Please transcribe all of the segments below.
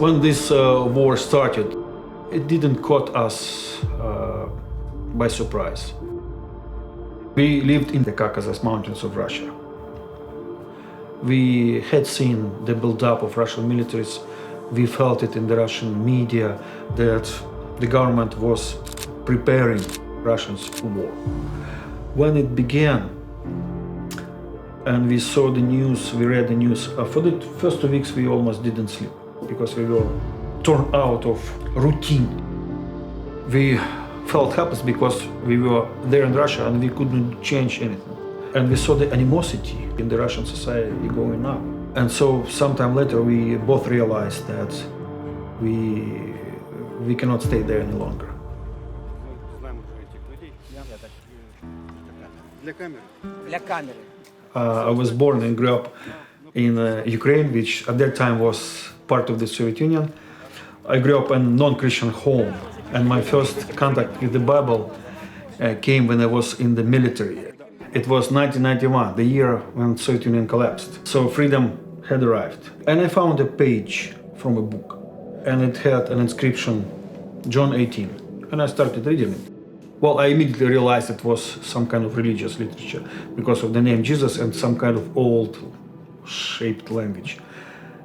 When this war started, it didn't caught us by surprise. We lived in the Caucasus Mountains of Russia. We had seen the build-up of Russian militaries. We felt it in the Russian media that the government was preparing Russians for war. When it began, and we saw the news, we read the news, for the first 2 weeks we almost didn't sleep because we were torn out of routine. We felt helpless because we were there in Russia and we couldn't change anything. And we saw the animosity in the Russian society going up. And so sometime later we both realized that we cannot stay there any longer. I was born and grew up in Ukraine, which at that time was part of the Soviet Union. I grew up in a non-Christian home, and my first contact with the Bible came when I was in the military. It was 1991, the year when the Soviet Union collapsed. So freedom had arrived. And I found a page from a book, and it had an inscription, John 18, and I started reading it. Well, I immediately realized it was some kind of religious literature because of the name Jesus and some kind of old shaped language.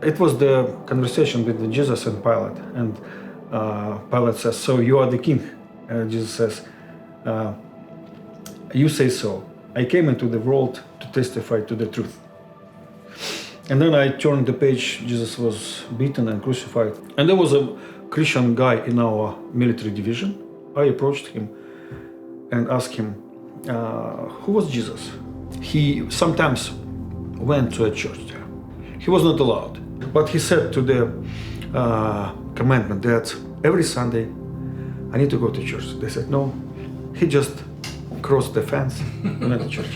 It was the conversation between Jesus and Pilate, and Pilate says, "So you are the king?" And Jesus says, "You say so. I came into the world to testify to the truth." And then I turned the page. Jesus was beaten and crucified. And there was a Christian guy in our military division. I approached him and asked him, who was Jesus? He sometimes went to a church there. He was not allowed. But he said to the commandment that every Sunday I need to go to church. They said, no. He just crossed the fence and went to church.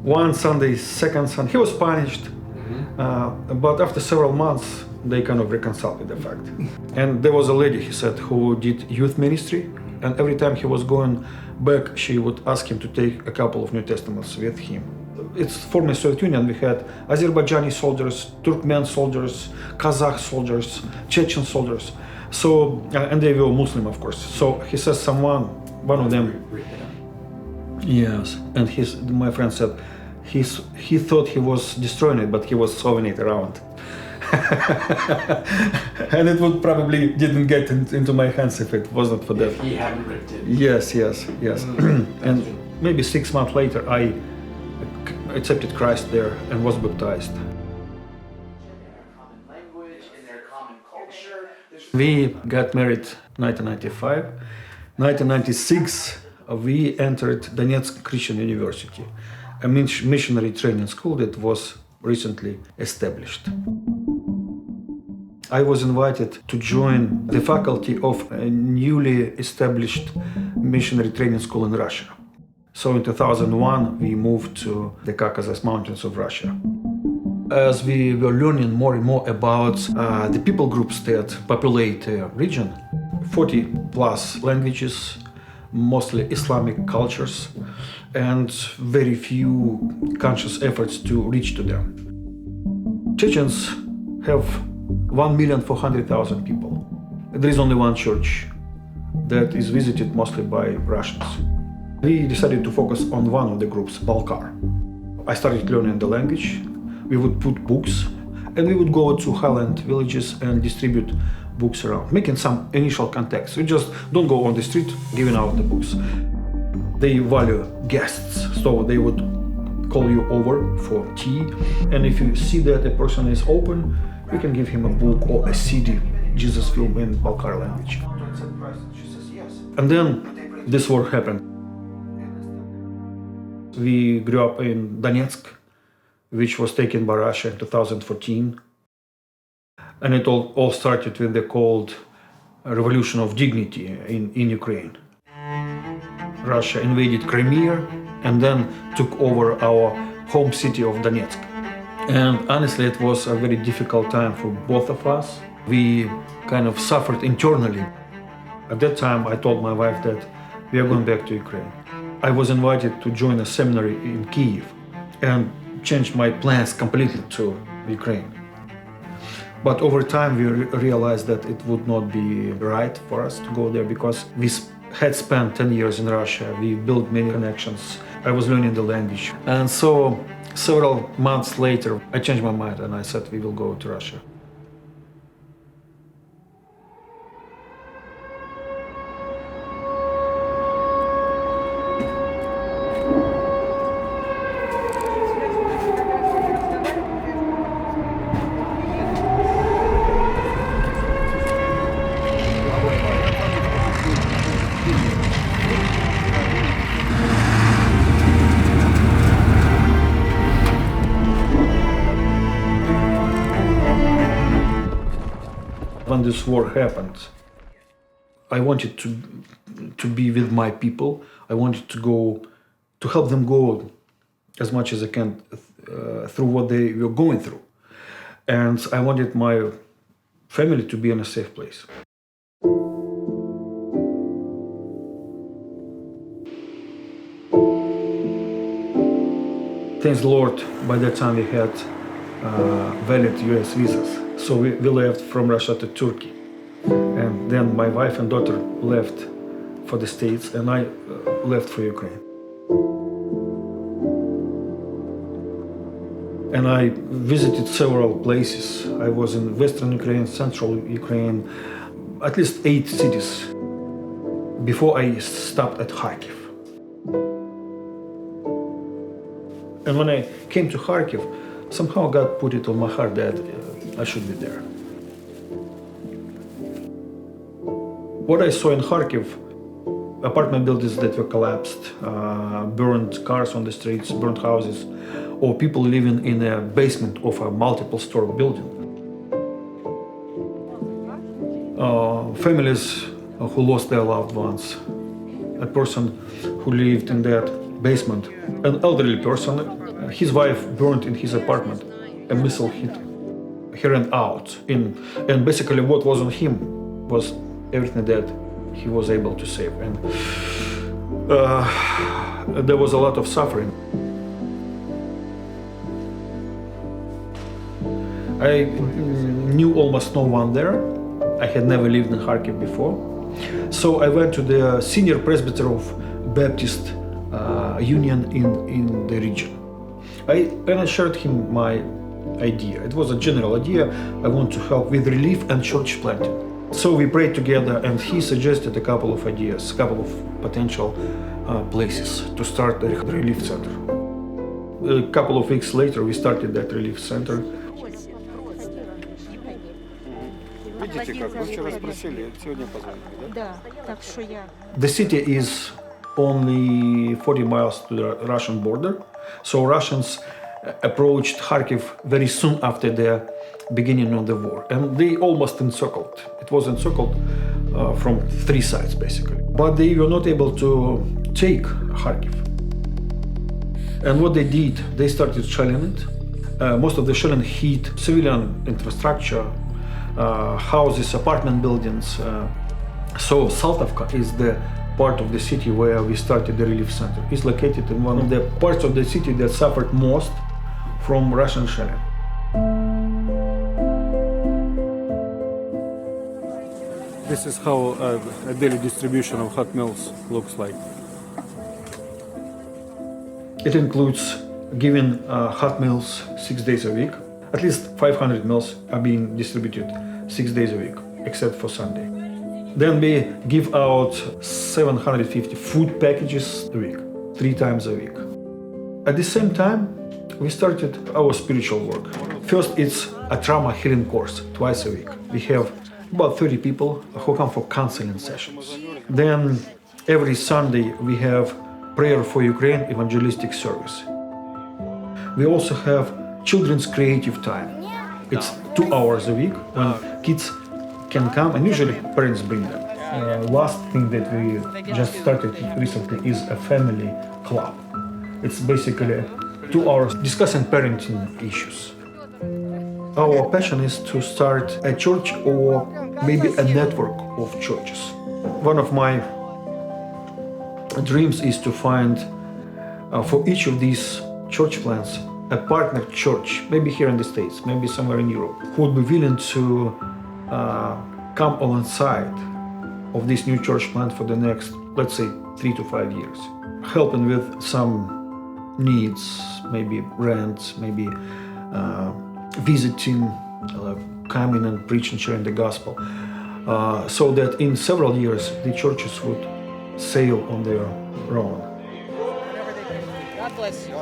One Sunday, second Sunday, he was punished. But after several months, they kind of reconciled with the fact. And there was a lady, he said, who did youth ministry. And every time he was going back, she would ask him to take a couple of New Testaments with him. It's former Soviet Union. We had Azerbaijani soldiers, Turkmen soldiers, Kazakh soldiers, Chechen soldiers. So, and they were Muslim, of course. So he says one of them, yes, and my friend said, he thought he was destroying it, but he was sewing it around. And it would probably didn't get into my hands if it wasn't for that. If he hadn't ripped it. Yes. And maybe 6 months later, I accepted Christ there and was baptized. In their common language, in their common culture. We got married 1995. 1996, we entered Donetsk Christian University, a missionary training school that was recently established. I was invited to join the faculty of a newly established missionary training school in Russia. So in 2001, we moved to the Caucasus Mountains of Russia. As we were learning more and more about the people groups that populate the region, 40 plus languages, mostly Islamic cultures, and very few conscious efforts to reach to them. Chechens have 1,400,000 people. There is only one church that is visited mostly by Russians. We decided to focus on one of the groups, Balkar. I started learning the language. We would put books, and we would go to highland villages and distribute books around, making some initial contacts. We just don't go on the street giving out the books. They value guests, so they would call you over for tea, and if you see that a person is open, you can give him a book or a CD, Jesus film in Balkar language. And then this war happened. We grew up in Donetsk, which was taken by Russia in 2014. And it all started with the called Revolution of Dignity in Ukraine. Russia invaded Crimea and then took over our home city of Donetsk. And honestly, it was a very difficult time for both of us. We kind of suffered internally. At that time, I told my wife that we are going back to Ukraine. I was invited to join a seminary in Kyiv and changed my plans completely to Ukraine. But over time, we realized that it would not be right for us to go there because we had spent 10 years in Russia. We built many connections. I was learning the language. And so several months later, I changed my mind and I said, we will go to Russia. When this war happened, I wanted to be with my people. I wanted to help them go as much as I can through what they were going through. And I wanted my family to be in a safe place. Thanks the Lord, by that time we had valid US visas. So we left from Russia to Turkey. And then my wife and daughter left for the States and I left for Ukraine. And I visited several places. I was in Western Ukraine, Central Ukraine, at least 8 cities before I stopped at Kharkiv. And when I came to Kharkiv, somehow God put it on my heart that I should be there. What I saw in Kharkiv, apartment buildings that were collapsed, burned cars on the streets, burned houses, or people living in a basement of a multiple-story building. Families who lost their loved ones. A person who lived in that basement, an elderly person, his wife burned in his apartment. A missile hit. He ran out, and basically what was on him was everything that he was able to save. And there was a lot of suffering. I knew almost no one there. I had never lived in Kharkiv before. So I went to the senior presbyter of Baptist Union in the region. And I shared him my idea. It was a general idea. I want to help with relief and church planting. So we prayed together and he suggested a couple of ideas, a couple of potential places to start the relief center. A couple of weeks later we started that relief center. Видите, как вы вчера спросили, сегодня позвонили, да? Да, так что я. The city is only 40 miles to the Russian border. So Russians approached Kharkiv very soon after the beginning of the war. And they almost encircled. It was encircled from 3 sides, basically. But they were not able to take Kharkiv. And what they did, they started shelling it. Most of the shelling hit civilian infrastructure, houses, apartment buildings. So Saltovka is the part of the city where we started the relief center. It's located in one of the parts of the city that suffered most from Russian shelling. This is how a daily distribution of hot meals looks like. It includes giving hot meals 6 days a week. At least 500 meals are being distributed 6 days a week, except for Sunday. Then we give out 750 food packages a week, 3 times a week. At the same time, we started our spiritual work. First, it's a trauma healing course twice a week. We have about 30 people who come for counseling sessions. Then every Sunday we have prayer for Ukraine evangelistic service. We also have children's creative time. It's 2 hours a week when kids can come, and usually parents bring them. Last thing that we just started recently is a family club. It's basically 2 hours discussing parenting issues. Our passion is to start a church or maybe a network of churches. One of my dreams is to find for each of these church plants a partner church, maybe here in the States, maybe somewhere in Europe, who would be willing to come alongside of this new church plant for the next, let's say, 3 to 5 years, helping with some needs, maybe rent, maybe visiting, coming and preaching, sharing the gospel, so that in several years the churches would sail on their own. God bless you.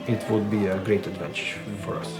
It would be a great adventure for us.